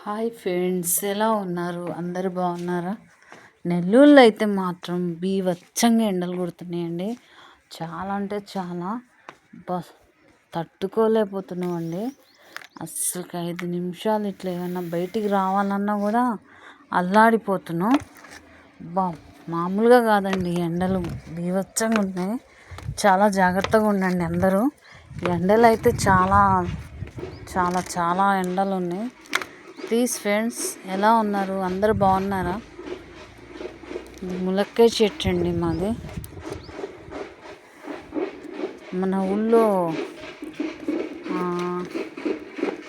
Hi friends, ఎలా ఉన్నారు? అందరు బాగున్నారా? నెల్లూరులో అయితే మాత్రం బీభత్సంగా ఎండలు కొడుతున్నాయండి. చాలా అంటే చాలా తట్టుకోలేకపోతున్నామండి. అస్సలు 5 నిమిషాలు ఇట్లా ఏమన్నా బయటికి రావాలన్నా కూడా అల్లాడిపోతున్నాం. మామూలుగా కాదండి, ఎండలు బీభత్సంగా ఉన్నాయి. చాలా జాగ్రత్తగా ఉండండి అందరూ. ఎండలు అయితే చాలా చాలా చాలా ఎండలు ఉన్నాయి. ప్లీజ్ ఫ్రెండ్స్, ఎలా ఉన్నారు? అందరు బాగున్నారా? ములక్కాయ చెట్టు అండి మాది. మన ఊళ్ళో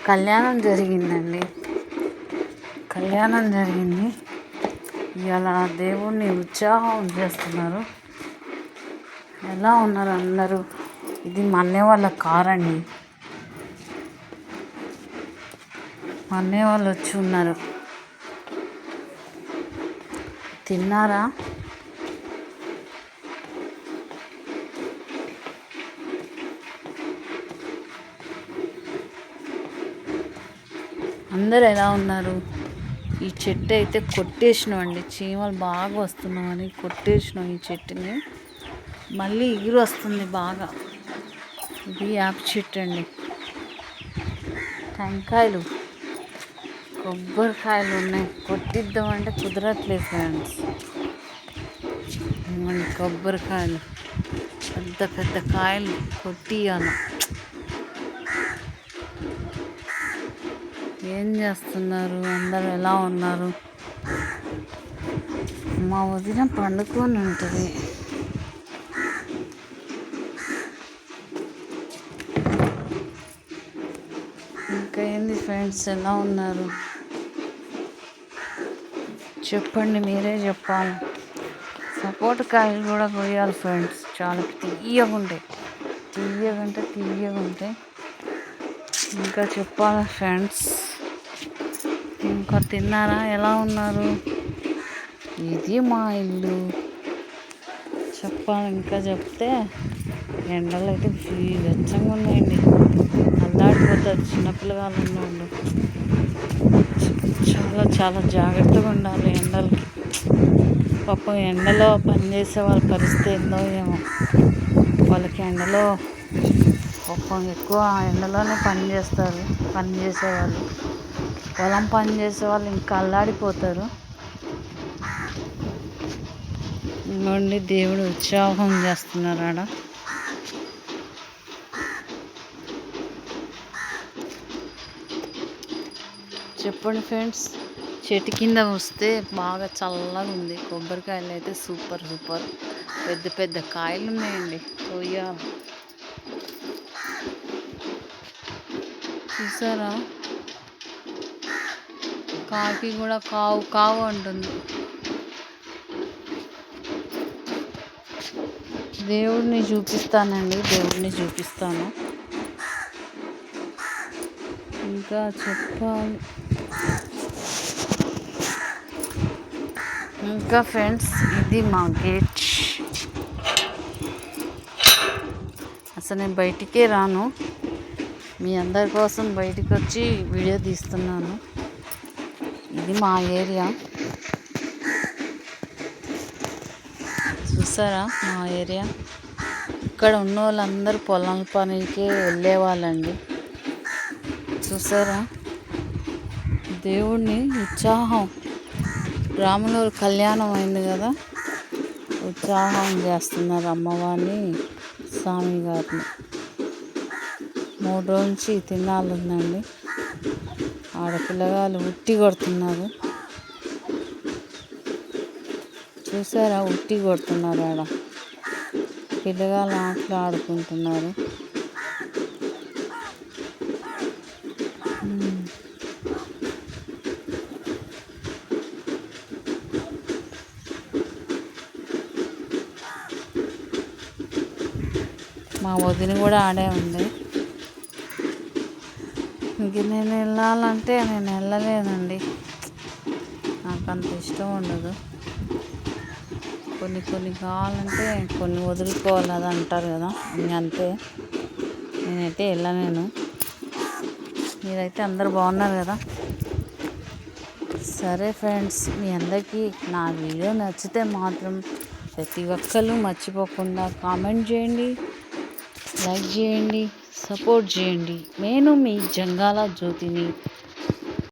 కళ్యాణం జరిగిందండి. ఇలా దేవుణ్ణి ఉత్సాహం చేస్తున్నారు. ఎలా ఉన్నారు అందరూ? ఇది మా అన్నయ్య వాళ్ళ కార్ అండి. మా అన్నయ్య వాళ్ళు వచ్చి ఉన్నారు. తిన్నారా? అందరు ఎలా ఉన్నారు? ఈ చెట్టు అయితే కొట్టేసినాం అండి. చీమలు బాగా వస్తున్నామని కొట్టేసినాం ఈ చెట్టుని. మళ్ళీ ఎగురు వస్తుంది బాగా. ఇది యాప్ చెట్టు అండి. టెంకాయలు, కొబ్బరికాయలు ఉన్నాయి. కొట్టిద్దామంటే కుదరట్లేదు ఫ్రెండ్స్. కొబ్బరికాయలు పెద్ద పెద్ద కాయలు కొట్టియాలి. ఏం చేస్తున్నారు? అందరూ ఎలా ఉన్నారు? మా వదిన పండుకొని ఉంటుంది. ఇంకా ఏంది ఫ్రెండ్స్, ఎలా ఉన్నారు? చెప్పండి, మీరే చెప్పాలి. సపోటా కాయలు కూడా కొయ్యాలి ఫ్రెండ్స్. చాలా తీయగా ఉంటాయి. ఇంకా చెప్పాలి ఫ్రెండ్స్. ఇంకా తిన్నారా? ఎలా ఉన్నారు? ఇది మా ఇల్లు. చెప్పాలి. ఇంకా చెప్తే ఎండలు అయితే బీభత్సంగా ఉన్నాయండి. అల్లాడిపోతారు చిన్నపిల్లగాళ్ళు ఉన్నవాళ్ళు. చాలా చాలా జాగ్రత్తగా ఉండాలి ఎండలకి. పాపం ఎండలో పనిచేసే వాళ్ళ పరిస్థితి ఏందో ఏమో. వాళ్ళకి ఎండలో పాపం ఎక్కువ ఎండలోనే పనిచేసేవాళ్ళు. పొలం పని చేసేవాళ్ళు ఇంకా అల్లాడిపోతారు. ఇంకోండి, దేవుడు ఉత్సాహం చేస్తున్నారు ఆడ. చెప్పండి ఫ్రెండ్స్. చెట్టు కింద వస్తే బాగా చల్లగా ఉంది. కొబ్బరికాయలు అయితే సూపర్ పెద్ద పెద్ద కాయలు ఉన్నాయండి. చూసారా? కాకి కూడా కావు కావు అంటుంది. దేవుడిని చూపిస్తాను. ఇంకా చెప్పాలి. ఇంకా ఫ్రెండ్స్, ఇది మా గేట్. అసలు నేను బయటికే రాను. మీ అందరి కోసం బయటికి వచ్చి వీడియో తీస్తున్నాను. ఇది మా ఏరియా. చూసారా మా ఏరియా? ఇక్కడ ఉన్న వాళ్ళందరూ పొలం పనికి వెళ్ళేవాళ్ళండి. చూసారా? దేవుడిని ఉత్సాహం, రాముల కళ్యాణం అయింది కదా, ఉత్సాహం చేస్తున్నారు అమ్మవారిని, స్వామి గారిని. 3 రోజుల నుంచి తినాలందండి. ఆడపిల్లగాళ్ళు ఉట్టి కొడుతున్నారు. చూసారా? ఉట్టి కొడుతున్నారు. ఆడ పిల్లగాళ్ళు ఆటలు ఆడుకుంటున్నారు. మా వదిన కూడా ఆడే ఉంది. ఇంక నేను వెళ్ళాలంటే నేను వెళ్ళలేదండి. నాకు అంత ఇష్టం ఉండదు. కొన్ని కావాలంటే కొన్ని వదులుకోవాలి అది అంటారు కదా, అంతే. నేనైతే వెళ్ళలేను. మీరైతే అందరు బాగున్నారు కదా? సరే ఫ్రెండ్స్, మీ అందరికీ నా వీడియో నచ్చితే మాత్రం ప్రతి ఒక్కరు మర్చిపోకుండా కామెంట్ చేయండి, లైక్ చేయండి, సపోర్ట్ చేయండి. నేను మీ జంగాల జ్యోతిని.